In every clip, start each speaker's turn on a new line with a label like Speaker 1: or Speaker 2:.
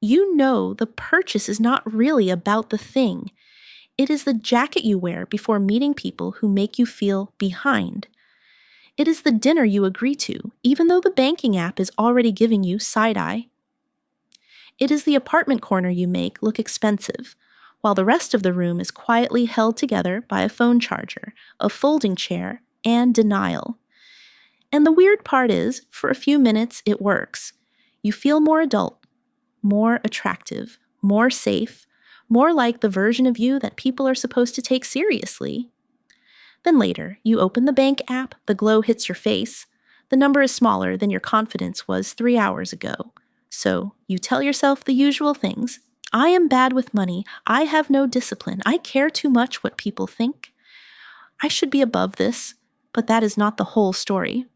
Speaker 1: You know the purchase is not really about the thing. It is the jacket you wear before meeting people who make you feel behind. It is the dinner you agree to, even though the banking app is already giving you side-eye. It is the apartment corner you make look expensive, while the rest of the room is quietly held together by a phone charger, a folding chair, and denial. And the weird part is, for a few minutes, it works. You feel more adult, more attractive, more safe, more like the version of you that people are supposed to take seriously. Then later, you open the bank app, the glow hits your face. The number is smaller than your confidence was 3 hours ago. So you tell yourself the usual things. I am bad with money. I have no discipline. I care too much what people think. I should be above this, but that is not the whole story.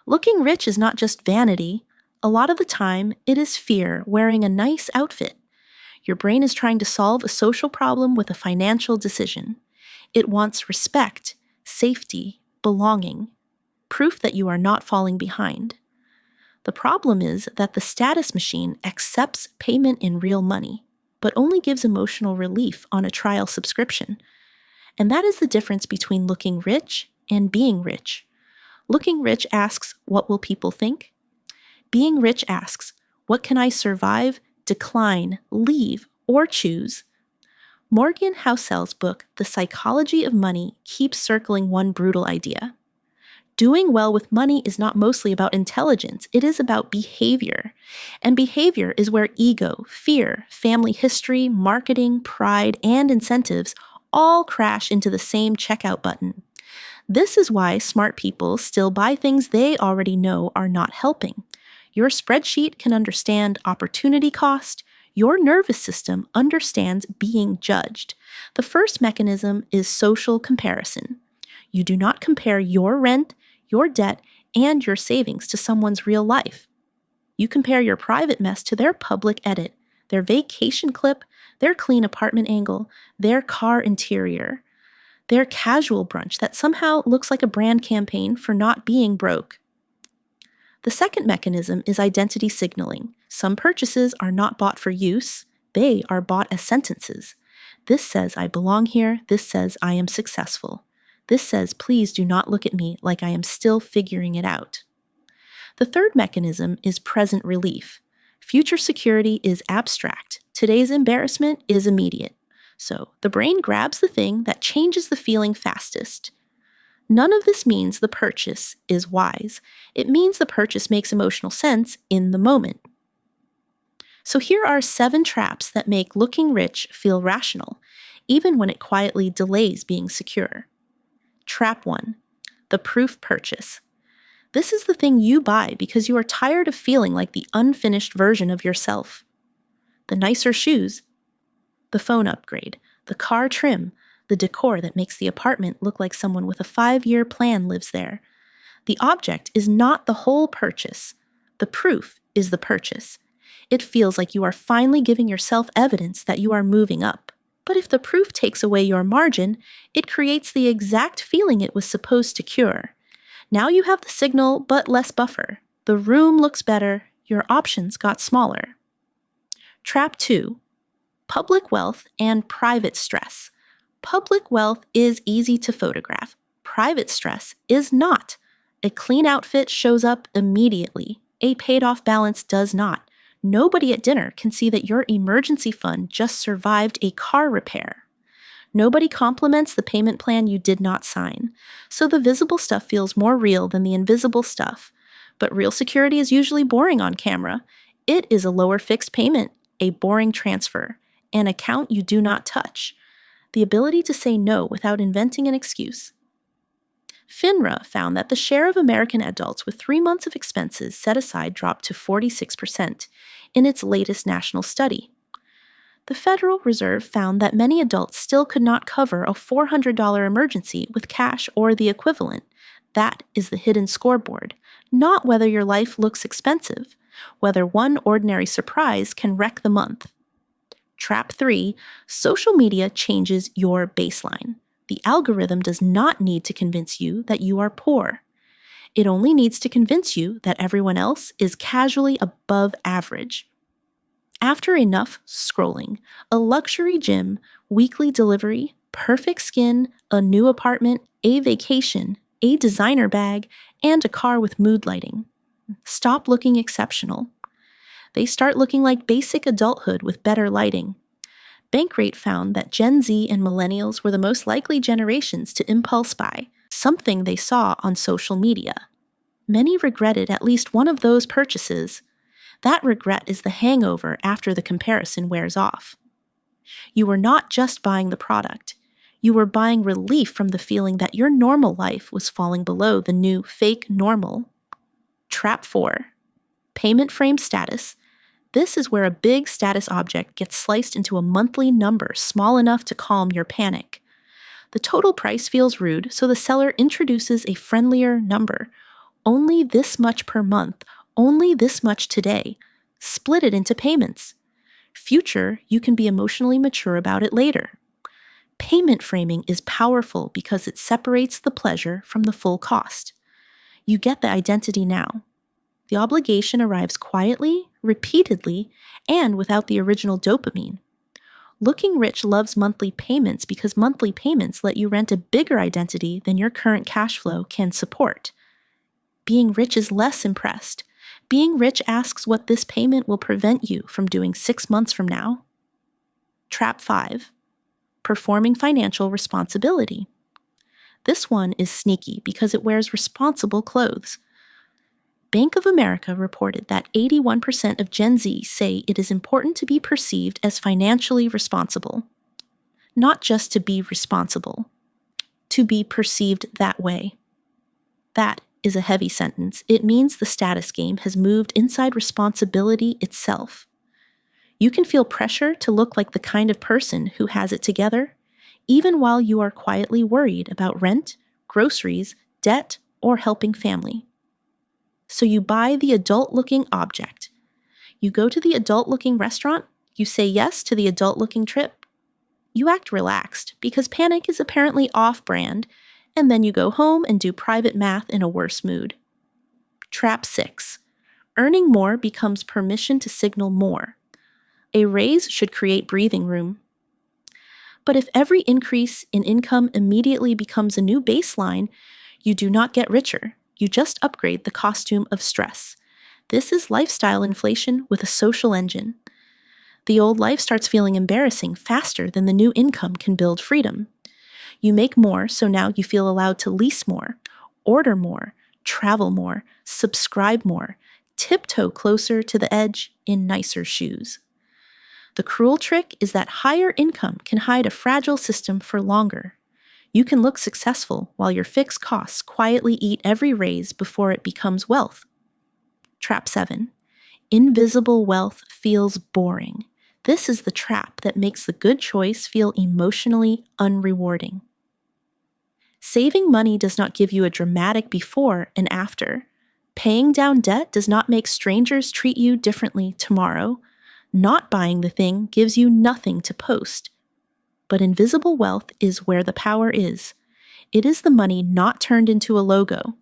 Speaker 1: Looking rich is not just vanity. A lot of the time, it is fear wearing a nice outfit. Your brain is trying to solve a social problem with a financial decision. It wants respect, safety, belonging, proof that you are not falling behind. The problem is that the status machine accepts payment in real money, but only gives emotional relief on a trial subscription. And that is the difference between looking rich and being rich. Looking rich asks, what will people think? Being rich asks, what can I survive, decline, leave, or choose? Morgan Housel's book, The Psychology of Money, keeps circling one brutal idea. Doing well with money is not mostly about intelligence, it is about behavior. And behavior is where ego, fear, family history, marketing, pride, and incentives all crash into the same checkout button. This is why smart people still buy things they already know are not helping. Your spreadsheet can understand opportunity cost. Your nervous system understands being judged. The first mechanism is social comparison. You do not compare your rent, your debt, and your savings to someone's real life. You compare your private mess to their public edit, their vacation clip, their clean apartment angle, their car interior, their casual brunch that somehow looks like a brand campaign for not being broke. The second mechanism is identity signaling. Some purchases are not bought for use, they are bought as sentences. This says I belong here, this says I am successful. This says please do not look at me like I am still figuring it out. The third mechanism is present relief. Future security is abstract. Today's embarrassment is immediate. So the brain grabs the thing that changes the feeling fastest. None of this means the purchase is wise. It means the purchase makes emotional sense in the moment. So here are 7 traps that make looking rich feel rational, even when it quietly delays being secure. Trap 1. The proof purchase. This is the thing you buy because you are tired of feeling like the unfinished version of yourself. The nicer shoes, the phone upgrade, the car trim, the decor that makes the apartment look like someone with a 5-year plan lives there. The object is not the whole purchase. The proof is the purchase. It feels like you are finally giving yourself evidence that you are moving up. But if the proof takes away your margin, it creates the exact feeling it was supposed to cure. Now you have the signal, but less buffer. The room looks better. Your options got smaller. Trap 2. Public wealth and private stress. Public wealth is easy to photograph. Private stress is not. A clean outfit shows up immediately. A paid-off balance does not. Nobody at dinner can see that your emergency fund just survived a car repair. Nobody compliments the payment plan you did not sign. So the visible stuff feels more real than the invisible stuff. But real security is usually boring on camera. It is a lower fixed payment, a boring transfer, an account you do not touch, the ability to say no without inventing an excuse. FINRA found that the share of American adults with 3 months of expenses set aside dropped to 46% in its latest national study. The Federal Reserve found that many adults still could not cover a $400 emergency with cash or the equivalent. That is the hidden scoreboard, not whether your life looks expensive, whether one ordinary surprise can wreck the month. Trap 3, social media changes your baseline. The algorithm does not need to convince you that you are poor. It only needs to convince you that everyone else is casually above average. After enough scrolling, a luxury gym, weekly delivery, perfect skin, a new apartment, a vacation, a designer bag, and a car with mood lighting stop looking exceptional. They start looking like basic adulthood with better lighting. Bankrate found that Gen Z and millennials were the most likely generations to impulse buy, something they saw on social media. Many regretted at least one of those purchases. That regret is the hangover after the comparison wears off. You were not just buying the product. You were buying relief from the feeling that your normal life was falling below the new fake normal. Trap 4. Payment frame status. This is where a big status object gets sliced into a monthly number small enough to calm your panic. The total price feels rude, so the seller introduces a friendlier number. Only this much per month, only this much today. Split it into payments. Future, you can be emotionally mature about it later. Payment framing is powerful because it separates the pleasure from the full cost. You get the identity now. The obligation arrives quietly, repeatedly, and without the original dopamine. Looking Rich loves monthly payments because monthly payments let you rent a bigger identity than your current cash flow can support. Being Rich is less impressed. Being Rich asks what this payment will prevent you from doing 6 months from now. Trap 5. Performing financial responsibility. This one is sneaky because it wears responsible clothes. Bank of America reported that 81% of Gen Z say it is important to be perceived as financially responsible. Not just to be responsible, to be perceived that way. That is a heavy sentence. It means the status game has moved inside responsibility itself. You can feel pressure to look like the kind of person who has it together, even while you are quietly worried about rent, groceries, debt, or helping family. So you buy the adult-looking object. You go to the adult-looking restaurant, you say yes to the adult-looking trip. You act relaxed because panic is apparently off-brand, and then you go home and do private math in a worse mood. Trap 6. Earning more becomes permission to signal more. A raise should create breathing room. But if every increase in income immediately becomes a new baseline, you do not get richer. You just upgrade the costume of stress. This is lifestyle inflation with a social engine. The old life starts feeling embarrassing faster than the new income can build freedom. You make more, so now you feel allowed to lease more, order more, travel more, subscribe more, tiptoe closer to the edge in nicer shoes. The cruel trick is that higher income can hide a fragile system for longer. You can look successful while your fixed costs quietly eat every raise before it becomes wealth. Trap 7. Invisible wealth feels boring. This is the trap that makes the good choice feel emotionally unrewarding. Saving money does not give you a dramatic before and after. Paying down debt does not make strangers treat you differently tomorrow. Not buying the thing gives you nothing to post. But invisible wealth is where the power is. It is the money not turned into a logo.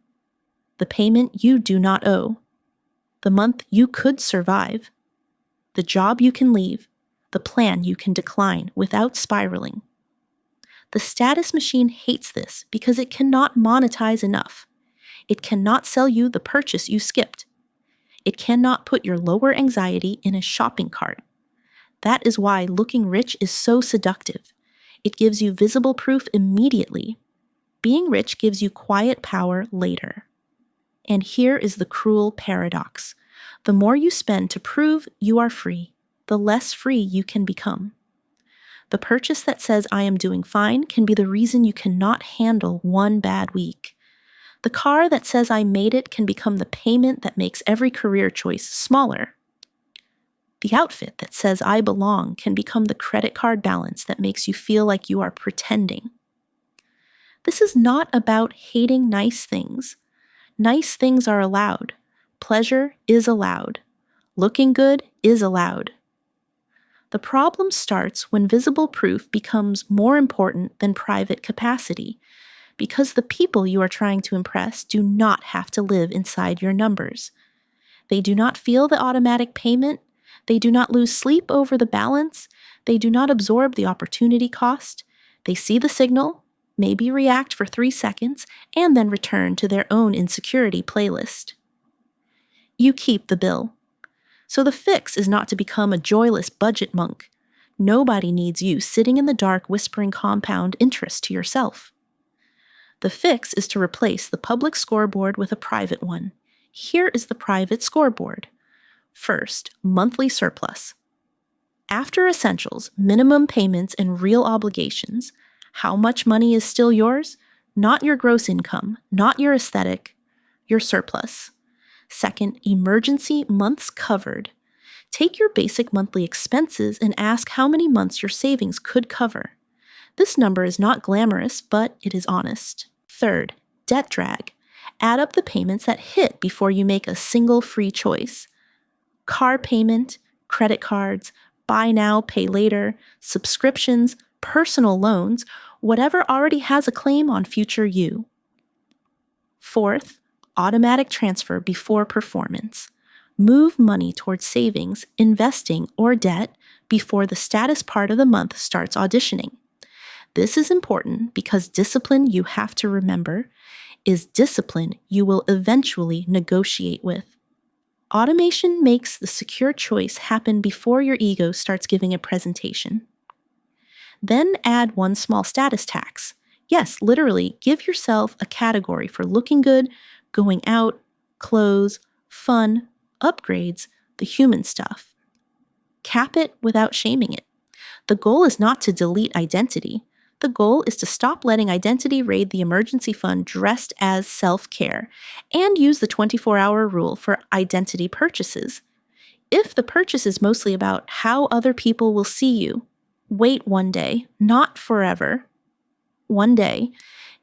Speaker 1: The payment you do not owe. The month you could survive. The job you can leave. The plan you can decline without spiraling. The status machine hates this because it cannot monetize enough. It cannot sell you the purchase you skipped. It cannot put your lower anxiety in a shopping cart. That is why looking rich is so seductive. It gives you visible proof immediately. Being rich gives you quiet power later. And here is the cruel paradox. The more you spend to prove you are free, the less free you can become. The purchase that says I am doing fine can be the reason you cannot handle one bad week. The car that says I made it can become the payment that makes every career choice smaller. The outfit that says I belong can become the credit card balance that makes you feel like you are pretending. This is not about hating nice things. Nice things are allowed. Pleasure is allowed. Looking good is allowed. The problem starts when visible proof becomes more important than private capacity, because the people you are trying to impress do not have to live inside your numbers. They do not feel the automatic payment. They do not lose sleep over the balance. They do not absorb the opportunity cost. They see the signal, maybe react for 3 seconds, and then return to their own insecurity playlist. You keep the bill. So the fix is not to become a joyless budget monk. Nobody needs you sitting in the dark whispering compound interest to yourself. The fix is to replace the public scoreboard with a private one. Here is the private scoreboard. First, monthly surplus. After essentials, minimum payments, and real obligations, how much money is still yours? Not your gross income, not your aesthetic, your surplus. Second, emergency months covered. Take your basic monthly expenses and ask how many months your savings could cover. This number is not glamorous, but it is honest. Third, debt drag. Add up the payments that hit before you make a single free choice. Car payment, credit cards, buy now, pay later, subscriptions, personal loans, whatever already has a claim on future you. Fourth, automatic transfer before performance. Move money towards savings, investing, or debt before the status part of the month starts auditioning. This is important because discipline, you have to remember, is discipline you will eventually negotiate with. Automation makes the secure choice happen before your ego starts giving a presentation. Then add one small status tax. Yes, literally, give yourself a category for looking good, going out, clothes, fun, upgrades, the human stuff. Cap it without shaming it. The goal is not to delete identity. The goal is to stop letting identity raid the emergency fund dressed as self-care and use the 24-hour rule for identity purchases. If the purchase is mostly about how other people will see you, wait one day, not forever. One day,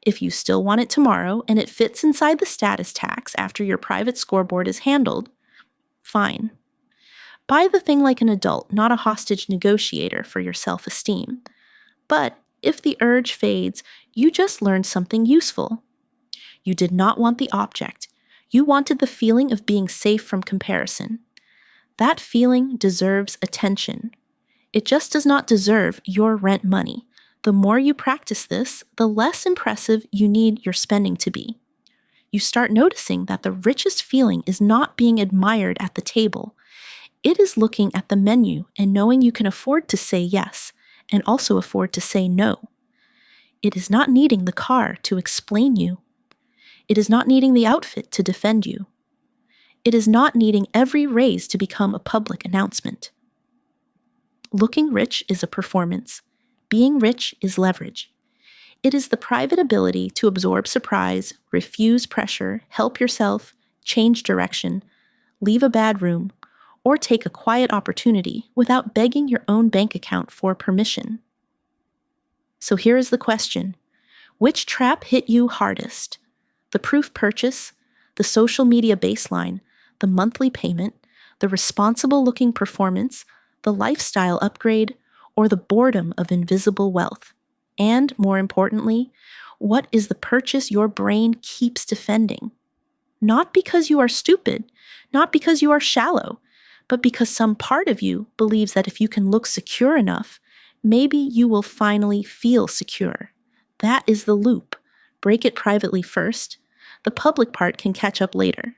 Speaker 1: if you still want it tomorrow and it fits inside the status tax after your private scoreboard is handled, fine. Buy the thing like an adult, not a hostage negotiator for your self-esteem. But if the urge fades, you just learned something useful. You did not want the object. You wanted the feeling of being safe from comparison. That feeling deserves attention. It just does not deserve your rent money. The more you practice this, the less impressive you need your spending to be. You start noticing that the richest feeling is not being admired at the table. It is looking at the menu and knowing you can afford to say yes, and also afford to say no. It is not needing the car to explain you. It is not needing the outfit to defend you. It is not needing every raise to become a public announcement. Looking rich is a performance. Being rich is leverage. It is the private ability to absorb surprise, refuse pressure, help yourself, change direction, leave a bad room, or take a quiet opportunity without begging your own bank account for permission. So here is the question. Which trap hit you hardest? The proof purchase, the social media baseline, the monthly payment, the responsible-looking performance, the lifestyle upgrade, or the boredom of invisible wealth? And, more importantly, what is the purchase your brain keeps defending? Not because you are stupid, not because you are shallow, but because some part of you believes that if you can look secure enough, maybe you will finally feel secure. That is the loop. Break it privately first. The public part can catch up later.